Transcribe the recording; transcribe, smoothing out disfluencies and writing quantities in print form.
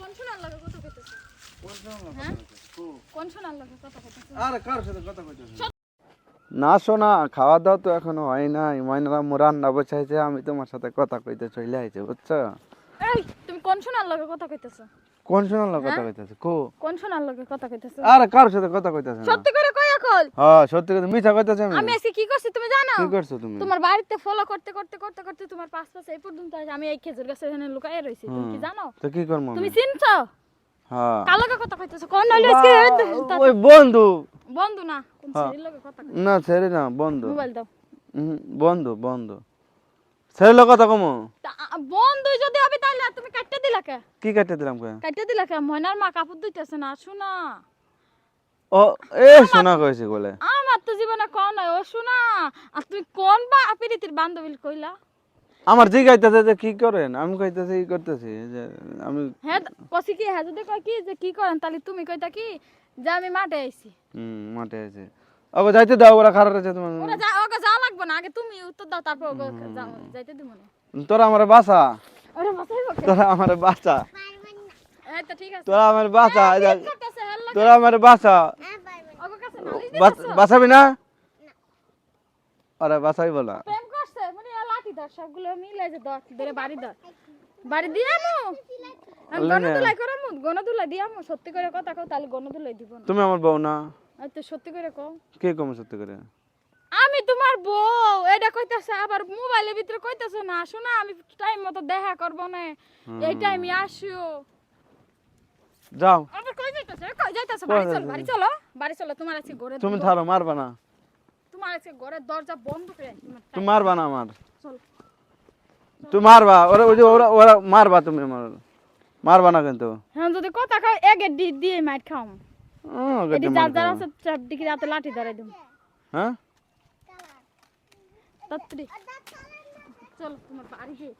কোন শোনার লাগে কথা কইতেছ? কোন শোনার লাগে কথা কইতেছ? আরে কার সাথে কথা কইতেছ? না শোনা, খাওয়া দাওয়া তো এখনো হয় নাই। ময়নারা রান্না বসাইছে, আমি তোমার সাথে কথা কইতে চলে আইছে, বুঝছো? এই তুমি কোন শোনার লাগে কথা কইতেছ? কোন শোনার কথা কইতেছে? কোন শোনার লাগে কথা কইতেছ? আরে কার সাথে কথা কইতেছে না? সত্যি করে কই এখন? হ্যাঁ সত্যি কথা, মিছা কইতেছে আমি। আমি আজকে কি করছি তুমি জানো? কি করছো তুমি? তোমার বাড়িতে ফলো করতে করতে করতে করতে তোমার পাঁচ এই পর্যন্ত আমি এই খেজুর গাছের এখানে লুকায়ে রইছি। তুমি কি জানো? তো কি করব তুমি আমি? চিনছো? হ্যাঁ কার লগে কথা কইতেছ? কোন হইলো আজকে? ওই বন্ধু। বন্ধু না, কোন ছেলের লগে কথা কইতেছ? না ছেড়ে না, বন্ধু। মোবাইল দাও। বন্ধু বন্ধু ছেড়ে কথা কমো। বন্ধু যদি হবে তাহলে তুমি কাটতে দিলা কে? কি কাটতে দিলাম কে? কাটতে দিলা কে? ময়নার মা কাপড় ধুইতেছে না, শোনা। ও এ শোনা কইছে বলে। আমার তো জীবনে কোন নাই, ও শোনা। আর তুমি কোন বা প্রীতির বান্ধবী কইলা? আমার জি গাইতেছে যে কি করেন, আমি কইতেছি কি করতেছি যে আমি। হ্যাঁ কসি কি হ্যাঁ যদি কয় কি যে কি করেন তাহলে তুমি কইতা কি যে আমি মাঠে আইছি। মাঠে আছে। ওগো যাইতে দাও, ওরা খারাপ আছে তোমার। ওরা যা ওকে যা লাগবে না, আগে তুমি উত্তর দাও তারপর ওকে যাইতে দিব না। তোরা আমারে বাঁচা, ওরে বাসাইবো কে? তোরা আমারে বাঁচা, এই তো ঠিক আছে। তোরা আমারে বাঁচা, করতেছে হেল লাগে। তোরা আমারে বাঁচা। ওকে কাছে নালিশ দিতেছো? বাঁচাবি না? আরে বাঁচাই বলা। প্রেম করছে মানে লাঠি ধর সবগুলো মিলে যে ধরে বাড়ি ধর। বাড়ি দিয়ামু। আমি গণদুলাই করামু, গণদুলাই দিয়ামু। সত্যি করে কথা কও তাহলে গণদুলাই দিব না। তুমি আমার বউ না? এই তো সত্যি করে কও। কে কম সত্যি করে? আমি তোমার বউ, এটা কইতাছে আবার মোবাইলের ভিতরে কইতাছে না, শোনা আমি টাইম মতো দেখা করব না, এই টাইমে আসিও। যাও আবার কই যাইতাছে বাড়ি চলো, বাড়ি চলো, বাড়ি চলো। তোমার আজকে ঘরে তুমি থারো, মারবা না। তোমার আজকে ঘরের দরজা বন্ধ করে তুমি মারবা না আমার। চলো। তুমি মারবা, ওরা ওই যে ওরা ওরা মারবা, তুমি আমার মারবা না কিন্তু। হ্যাঁ যদি কথা কও এগে দিয়ে মাইর খাও। এটি যার যার আছে চাপ দিকে রাতে লাঠি ধরে দিম। হ্যাঁ তাড়াতাড়ি চলো তোমার বাড়ি যাই।